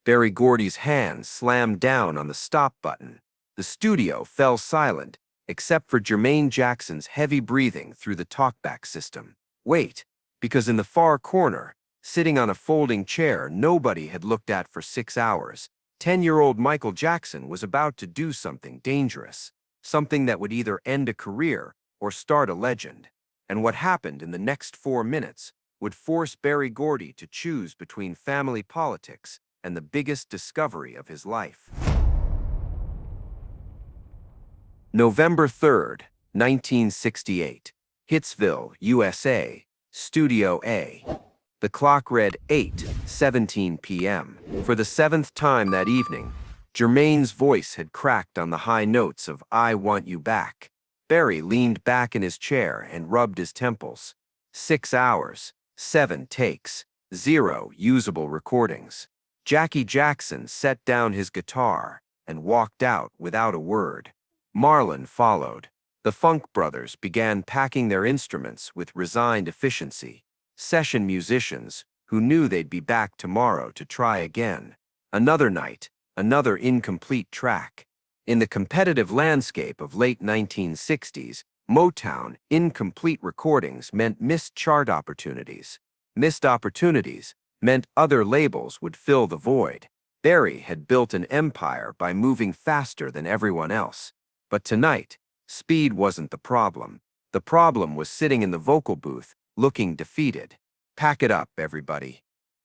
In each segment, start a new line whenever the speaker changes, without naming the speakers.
Gordy's hand slammed down on the stop button. The studio fell silent, except for Jermaine Jackson's heavy breathing through the talkback system. Wait, because in the far corner, sitting on a folding chair nobody had looked at for 6 hours, 10-year-old Michael Jackson was about to do something dangerous, something that would either end a career or start a legend. And what happened in the next 4 minutes would force Gordy to choose between family politics and the biggest discovery of his life. November 3rd, 1968, HITSVILLE, USA, Studio A. The clock read 8:17 p.m. For the 7th time that evening, Jermaine's voice had cracked on the high notes of I Want You Back. Barry leaned back in his chair and rubbed his temples. 6 hours, 7 takes, 0 usable recordings. Jackie Jackson set down his guitar and walked out without a word. Marlon followed. The Funk Brothers began packing their instruments with resigned efficiency. Session musicians who knew they'd be back tomorrow to try again. Another night, another incomplete track. In the competitive landscape of late 1960s, Motown, incomplete recordings meant missed chart opportunities. Missed opportunities meant other labels would fill the void. Barry had built an empire by moving faster than everyone else. But tonight, speed wasn't the problem. The problem was sitting in the vocal booth, looking defeated. Pack it up, everybody,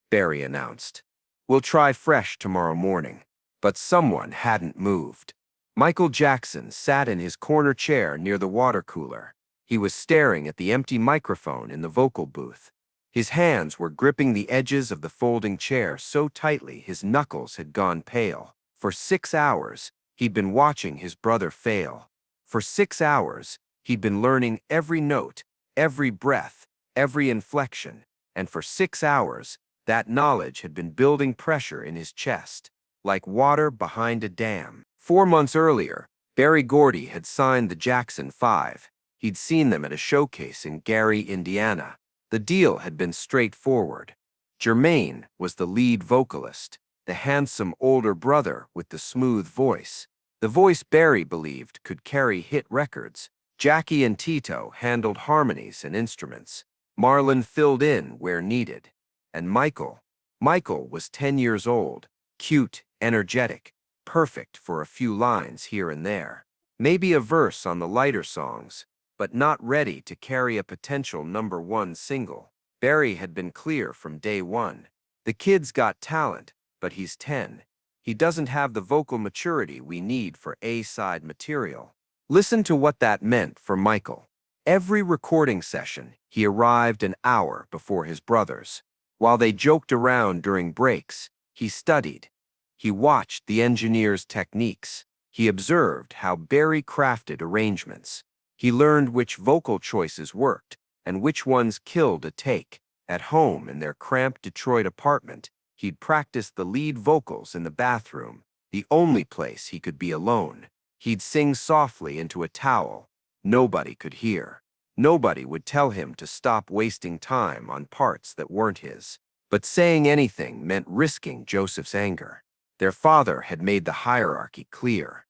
Barry announced. We'll try fresh tomorrow morning. But someone hadn't moved. Michael Jackson sat in his corner chair near the water cooler. He was staring at the empty microphone in the vocal booth. His hands were gripping the edges of the folding chair so tightly his knuckles had gone pale. For 6 hours, he'd been watching his brother fail. For 6 hours, he'd been learning every note, every breath, every inflection. And for 6 hours, that knowledge had been building pressure in his chest, like water behind a dam. 4 months earlier, Gordy had signed the Jackson 5. He'd seen them at a showcase in Gary, Indiana. The deal had been straightforward. Jermaine was the lead vocalist, the handsome older brother with the smooth voice. The voice Barry believed could carry hit records. Jackie and Tito handled harmonies and instruments. Marlon filled in where needed. And Michael was 10 years old, cute, energetic, perfect for a few lines here and there. Maybe a verse on the lighter songs, but not ready to carry a potential #1 single. Barry had been clear from day one. The kid's got talent, but he's 10. He doesn't have the vocal maturity we need for A-side material. Listen to what that meant for Michael. Every recording session, he arrived an hour before his brothers. While they joked around during breaks, he studied. He watched the engineers' techniques. He observed how Barry crafted arrangements. He learned which vocal choices worked and which ones killed a take. At home in their cramped Detroit apartment, he'd practice the lead vocals in the bathroom, the only place he could be alone. He'd sing softly into a towel. Nobody could hear. Nobody would tell him to stop wasting time on parts that weren't his. But saying anything meant risking Joseph's anger. Their father had made the hierarchy clear.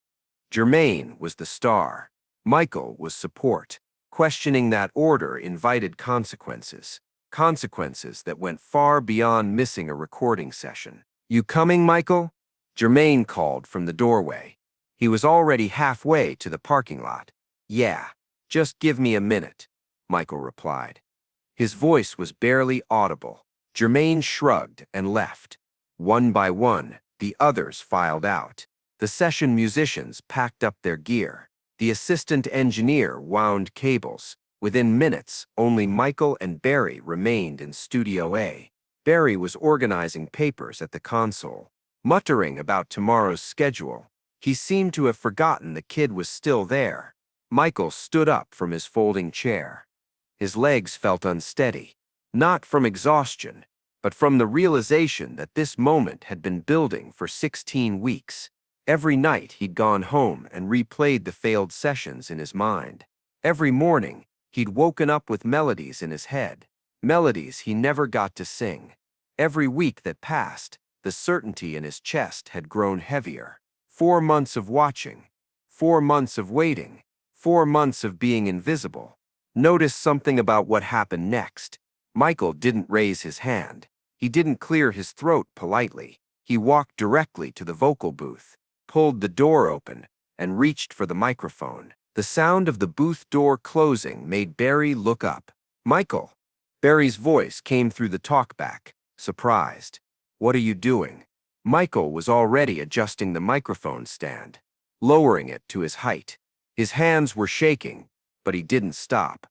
Jermaine was the star. Michael was support. Questioning that order invited consequences. Consequences that went far beyond missing a recording session. You coming, Michael? Jermaine called from the doorway. He was already halfway to the parking lot. Yeah, just give me a minute, Michael replied. His voice was barely audible. Jermaine shrugged and left. One by one, the others filed out. The session musicians packed up their gear. The assistant engineer wound cables. Within minutes, only Michael and Barry remained in Studio A. Barry was organizing papers at the console, muttering about tomorrow's schedule. He seemed to have forgotten the kid was still there. Michael stood up from his folding chair. His legs felt unsteady, not from exhaustion, but from the realization that this moment had been building for 16 weeks. Every night he'd gone home and replayed the failed sessions in his mind. Every morning, he'd woken up with melodies in his head, melodies he never got to sing. Every week that passed, The certainty in his chest had grown heavier. 4 months of watching. 4 months of waiting. 4 months of being invisible. Notice something about what happened next. Michael didn't raise his hand. He didn't clear his throat politely. He walked directly to the vocal booth, pulled the door open, and reached for the microphone. The sound of the booth door closing made Barry look up. "Michael." Barry's voice came through the talkback, surprised. "What are you doing?" Michael was already adjusting the microphone stand, lowering it to his height. His hands were shaking, but he didn't stop.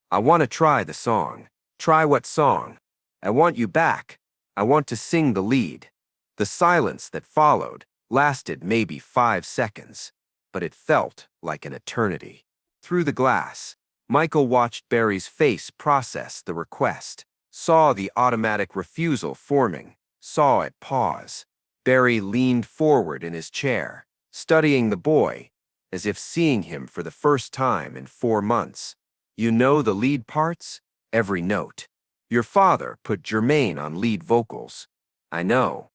"I want to try the song." "Try what song?" "I want you back. I want to sing the lead." The silence that followed lasted maybe 5 seconds, but it felt like an eternity. Through the glass, Michael watched Barry's face process the request, saw the automatic refusal forming, saw it pause. Barry leaned forward in his chair, studying the boy, as if seeing him for the first time in 4 months. "You know the lead parts? Every note. Your father put Jermaine on lead vocals." "I know,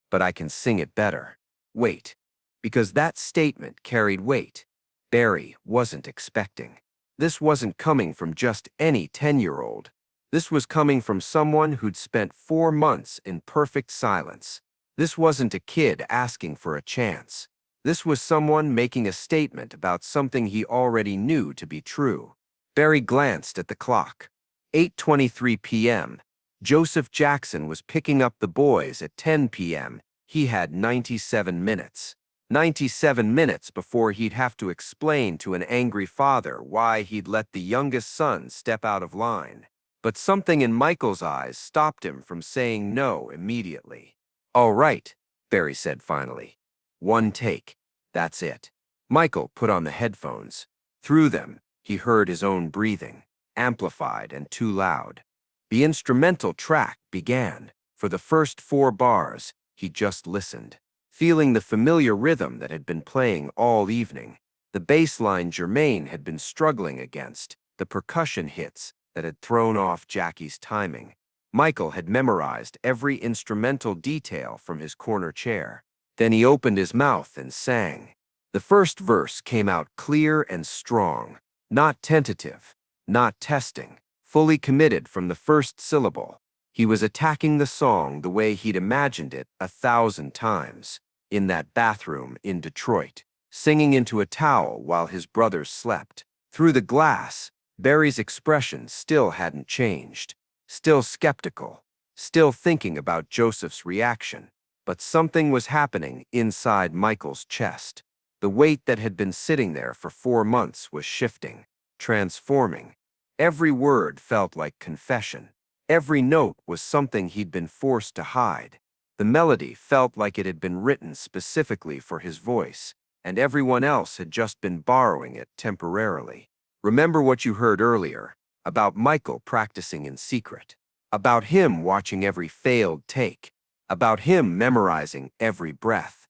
but I can sing it better." "Wait." Because that statement carried weight Barry wasn't expecting. This wasn't coming from just any 10-year-old. This was coming from someone who'd spent 4 months in perfect silence. This wasn't a kid asking for a chance. This was someone making a statement about something he already knew to be true. Barry glanced at the clock. 8:23 p.m. Joseph Jackson was picking up the boys at 10 p.m. He had 97 minutes. 97 minutes before he'd have to explain to an angry father why he'd let the youngest son step out of line. But something in Michael's eyes stopped him from saying no immediately. "All right," Barry said finally. "One take. That's it." Michael put on the headphones. Through them, he heard his own breathing, amplified and too loud. The instrumental track began. For the first 4 bars, he just listened, feeling the familiar rhythm that had been playing all evening, the bass line Jermaine had been struggling against, the percussion hits that had thrown off Jackie's timing. Michael had memorized every instrumental detail from his corner chair. Then he opened his mouth and sang. The first verse came out clear and strong, not tentative, not testing, fully committed from the first syllable. He was attacking the song the way he'd imagined it 1,000 times, in that bathroom in Detroit, singing into a towel while his brothers slept. Through the glass, Barry's expression still hadn't changed, still skeptical, still thinking about Joseph's reaction. But something was happening inside Michael's chest. The weight that had been sitting there for 4 months was shifting, transforming. Every word felt like confession. Every note was something he'd been forced to hide. The melody felt like it had been written specifically for his voice, and everyone else had just been borrowing it temporarily. Remember what you heard earlier, about Michael practicing in secret, about him watching every failed take, about him memorizing every breath.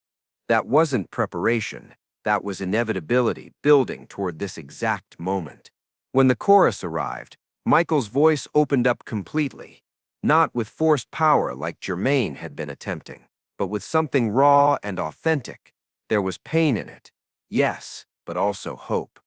That wasn't preparation, that was inevitability building toward this exact moment. When the chorus arrived, Michael's voice opened up completely, not with forced power like Jermaine had been attempting, but with something raw and authentic. There was pain in it, yes, but also hope.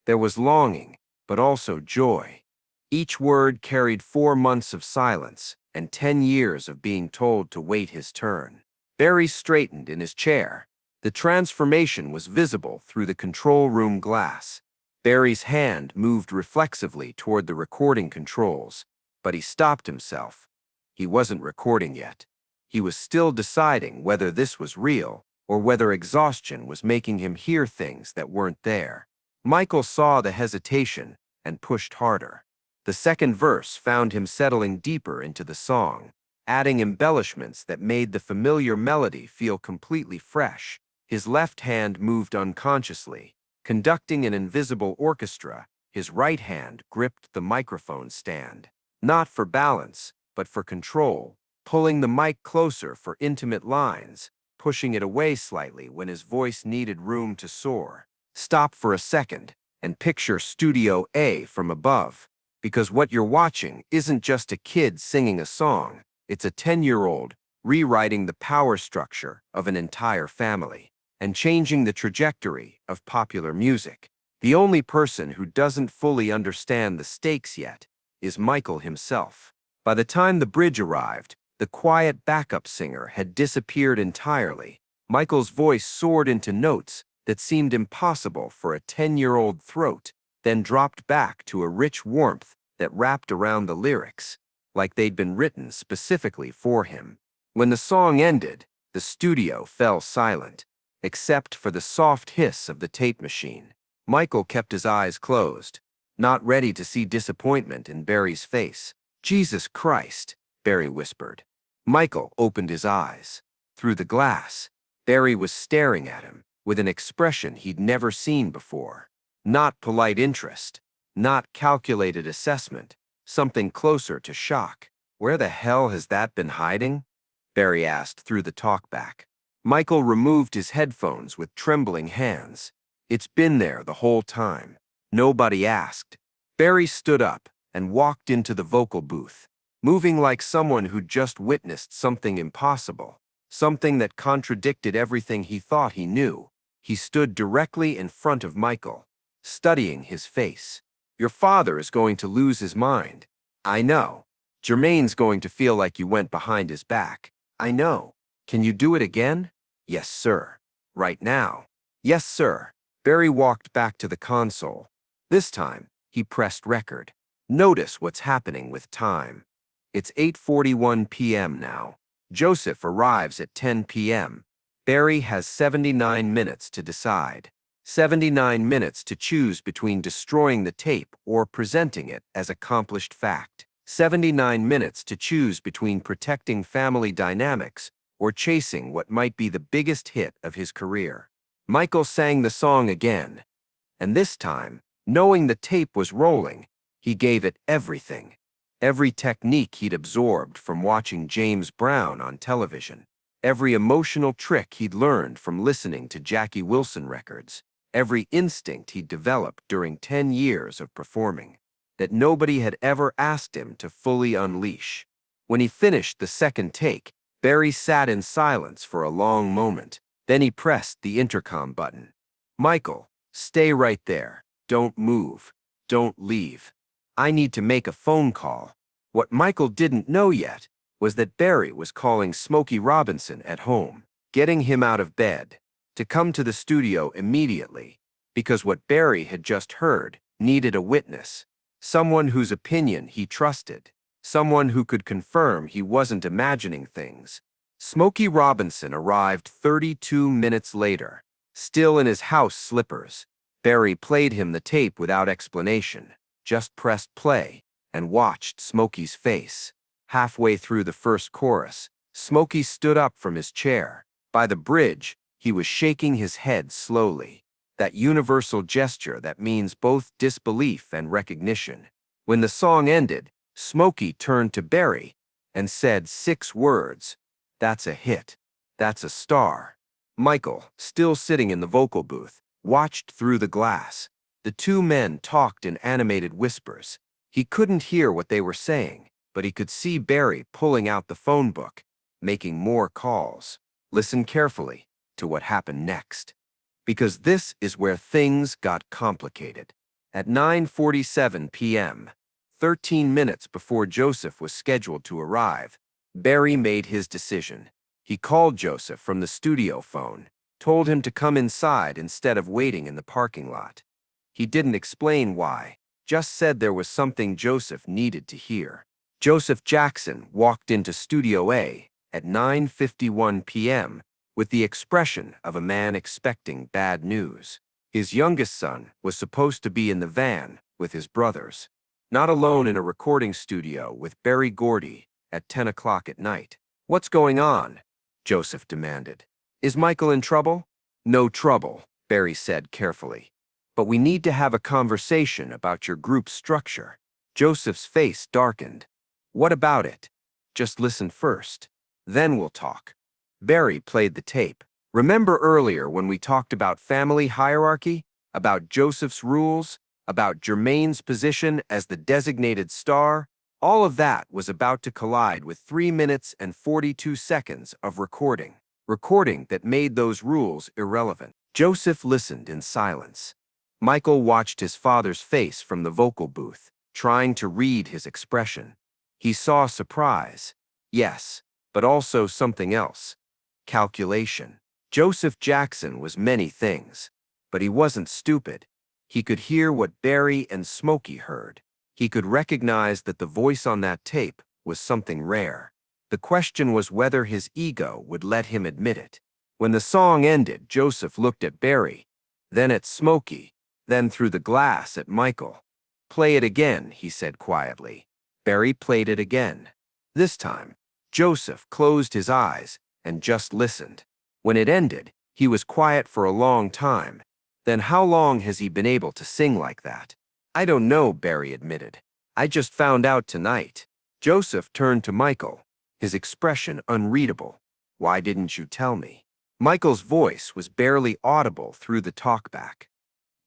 There was longing, but also joy. Each word carried 4 months of silence and 10 years of being told to wait his turn. Barry straightened in his chair. The transformation was visible through the control room glass. Barry's hand moved reflexively toward the recording controls, but he stopped himself. He wasn't recording yet. He was still deciding whether this was real or whether exhaustion was making him hear things that weren't there. Michael saw the hesitation and pushed harder. The second verse found him settling deeper into the song, adding embellishments that made the familiar melody feel completely fresh. His left hand moved unconsciously, conducting an invisible orchestra. His right hand gripped the microphone stand, not for balance, but for control, pulling the mic closer for intimate lines, pushing it away slightly when his voice needed room to soar. Stop for a second and picture Studio A from above, because what you're watching isn't just a kid singing a song, it's a 10-year-old rewriting the power structure of an entire family, and changing the trajectory of popular music. The only person who doesn't fully understand the stakes yet is Michael himself. By the time the bridge arrived, the quiet backup singer had disappeared entirely. Michael's voice soared into notes that seemed impossible for a 10-year-old throat, then dropped back to a rich warmth that wrapped around the lyrics, like they'd been written specifically for him. When the song ended, the studio fell silent, except for the soft hiss of the tape machine. Michael kept his eyes closed, not ready to see disappointment in Barry's face. "Jesus Christ," Barry whispered. Michael opened his eyes. Through the glass, Barry was staring at him with an expression he'd never seen before. Not polite interest, not calculated assessment, something closer to shock. "Where the hell has that been hiding?" Barry asked through the talkback. Michael removed his headphones with trembling hands. "It's been there the whole time. Nobody asked." Barry stood up and walked into the vocal booth, moving like someone who'd just witnessed something impossible, something that contradicted everything he thought he knew. He stood directly in front of Michael, studying his face. "Your father is going to lose his mind. I know. Jermaine's going to feel like you went behind his back. I know. Can you do it again?" "Yes, sir." "Right now?" "Yes, sir." Barry walked back to the console. This time, he pressed record. Notice what's happening with time. It's 8:41 p.m. now. Joseph arrives at 10 p.m. Barry has 79 minutes to decide. 79 minutes to choose between destroying the tape or presenting it as accomplished fact. 79 minutes to choose between protecting family dynamics or chasing what might be the biggest hit of his career. Michael sang the song again, and this time, knowing the tape was rolling, he gave it everything. Every technique he'd absorbed from watching James Brown on television. Every emotional trick he'd learned from listening to Jackie Wilson records. Every instinct he'd developed during 10 years of performing, that nobody had ever asked him to fully unleash. When he finished the second take, Barry sat in silence for a long moment. Then he pressed the intercom button. "Michael, stay right there. Don't move. Don't leave. I need to make a phone call." What Michael didn't know yet was that Barry was calling Smokey Robinson at home, getting him out of bed, to come to the studio immediately, because what Barry had just heard needed a witness, someone whose opinion he trusted, someone who could confirm he wasn't imagining things. Smokey Robinson arrived 32 minutes later, still in his house slippers. Barry played him the tape without explanation, just pressed play and watched Smokey's face. Halfway through the first chorus, Smokey stood up from his chair. By the bridge, he was shaking his head slowly, that universal gesture that means both disbelief and recognition. When the song ended, Smokey turned to Barry and said 6 words. "That's a hit. That's a star." Michael, still sitting in the vocal booth, watched through the glass. The two men talked in animated whispers. He couldn't hear what they were saying, but he could see Barry pulling out the phone book, making more calls. Listen carefully to what happened next, because this is where things got complicated. At 9:47 p.m., 13 minutes before Joseph was scheduled to arrive, Barry made his decision. He called Joseph from the studio phone, told him to come inside instead of waiting in the parking lot. He didn't explain why, just said there was something Joseph needed to hear. Joseph Jackson walked into Studio A at 9:51 p.m. with the expression of a man expecting bad news. His youngest son was supposed to be in the van with his brothers, not alone in a recording studio with Gordy at 10 o'clock at night. "What's going on?" Joseph demanded. "Is Michael in trouble?" "No trouble," Barry said carefully. "But we need to have a conversation about your group's structure." Joseph's face darkened. "What about it?" "Just listen first. Then we'll talk." Barry played the tape. "Remember earlier when we talked about family hierarchy? About Joseph's rules? About Jermaine's position as the designated star? All of that was about to collide with 3 minutes and 42 seconds of recording that made those rules irrelevant. Joseph listened in silence. Michael watched his father's face from the vocal booth, trying to read his expression. He saw surprise, yes, but also something else. Calculation. Joseph Jackson was many things, but he wasn't stupid. He could hear what Barry and Smokey heard. He could recognize that the voice on that tape was something rare. The question was whether his ego would let him admit it. When the song ended, Joseph looked at Barry, then at Smokey, then through the glass at Michael. "Play it again," he said quietly. Barry played it again. This time, Joseph closed his eyes and just listened. When it ended, he was quiet for a long time. Then how long has he been able to sing like that? "I don't know," Barry admitted. "I just found out tonight." Joseph turned to Michael, his expression unreadable. "Why didn't you tell me?" Michael's voice was barely audible through the talkback.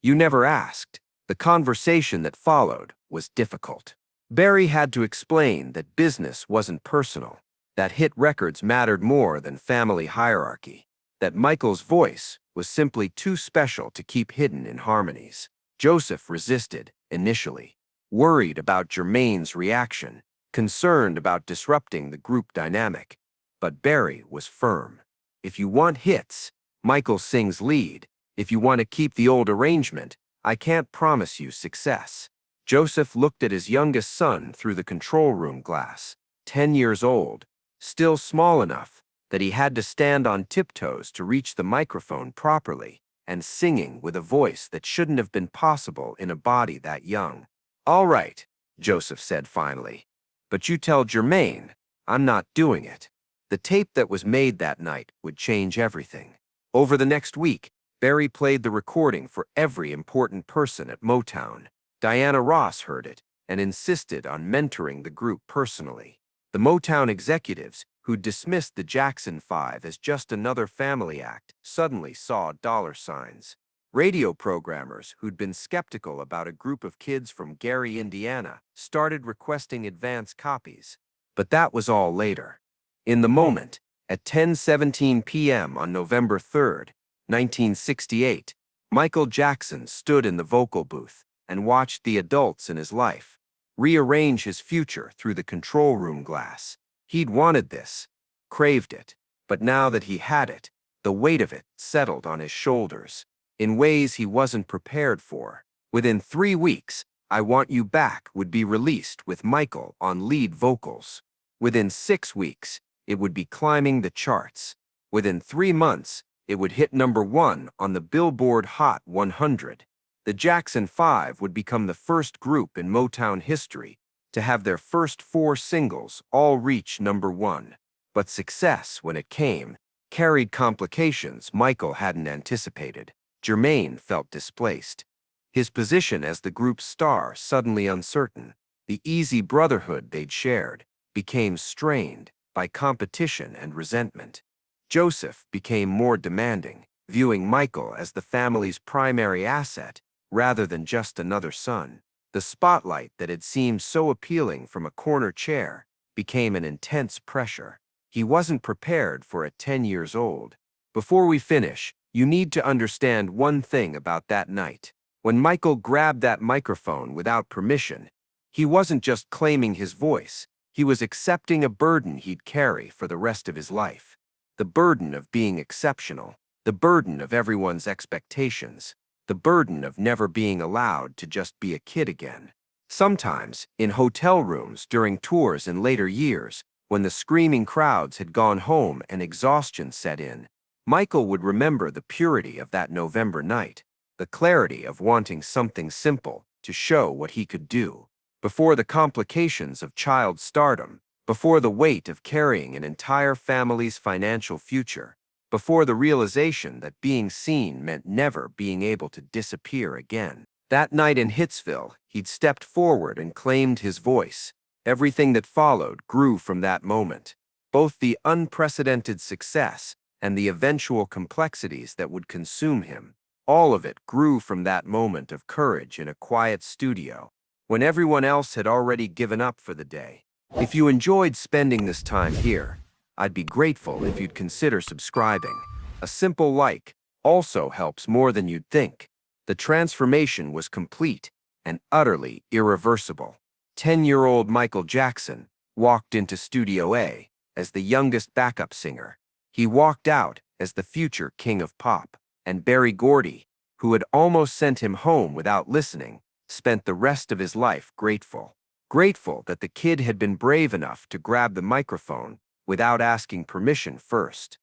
"You never asked." The conversation that followed was difficult. Barry had to explain that business wasn't personal, that hit records mattered more than family hierarchy, that Michael's voice was simply too special to keep hidden in harmonies. Joseph resisted, initially, worried about Jermaine's reaction, concerned about disrupting the group dynamic. But Barry was firm. "If you want hits, Michael sings lead. If you want to keep the old arrangement, I can't promise you success." Joseph looked at his youngest son through the control room glass, 10 years old, still small enough that he had to stand on tiptoes to reach the microphone properly, and singing with a voice that shouldn't have been possible in a body that young. "All right," Joseph said finally, "but you tell Jermaine I'm not doing it." The tape that was made that night would change everything. Over the next week, Barry played the recording for every important person at Motown. Diana Ross heard it and insisted on mentoring the group personally. The Motown executives, who dismissed the Jackson 5 as just another family act, suddenly saw dollar signs. Radio programmers who'd been skeptical about a group of kids from Gary, Indiana, started requesting advance copies. But that was all later. In the moment, at 10:17 p.m. on November 3rd, 1968, Michael Jackson stood in the vocal booth and watched the adults in his life rearrange his future through the control room glass. He'd wanted this, craved it, but now that he had it, the weight of it settled on his shoulders in ways he wasn't prepared for. Within 3 weeks, "I Want You Back" would be released with Michael on lead vocals. Within 6 weeks, it would be climbing the charts. Within 3 months, it would hit #1 on the Billboard Hot 100. The Jackson 5 would become the first group in Motown history to have their first 4 singles all reach #1. But success, when it came, carried complications Michael hadn't anticipated. Jermaine felt displaced. His position as the group's star suddenly uncertain. The easy brotherhood they'd shared became strained by competition and resentment. Joseph became more demanding, viewing Michael as the family's primary asset rather than just another son. The spotlight that had seemed so appealing from a corner chair became an intense pressure. He wasn't prepared for it 10 years old. Before we finish, you need to understand one thing about that night. When Michael grabbed that microphone without permission, he wasn't just claiming his voice. He was accepting a burden he'd carry for the rest of his life. The burden of being exceptional, the burden of everyone's expectations, the burden of never being allowed to just be a kid again. Sometimes, in hotel rooms during tours in later years, when the screaming crowds had gone home and exhaustion set in, Michael would remember the purity of that November night, the clarity of wanting something simple to show what he could do. Before the complications of child stardom, before the weight of carrying an entire family's financial future, before the realization that being seen meant never being able to disappear again. That night in Hitsville, he'd stepped forward and claimed his voice. Everything that followed grew from that moment. Both the unprecedented success and the eventual complexities that would consume him, all of it grew from that moment of courage in a quiet studio, when everyone else had already given up for the day. If you enjoyed spending this time here, I'd be grateful if you'd consider subscribing. A simple like also helps more than you'd think. The transformation was complete and utterly irreversible. 10-year-old Michael Jackson walked into Studio A as the youngest backup singer. He walked out as the future king of pop. And Gordy, who had almost sent him home without listening, spent the rest of his life grateful. Grateful that the kid had been brave enough to grab the microphone without asking permission first.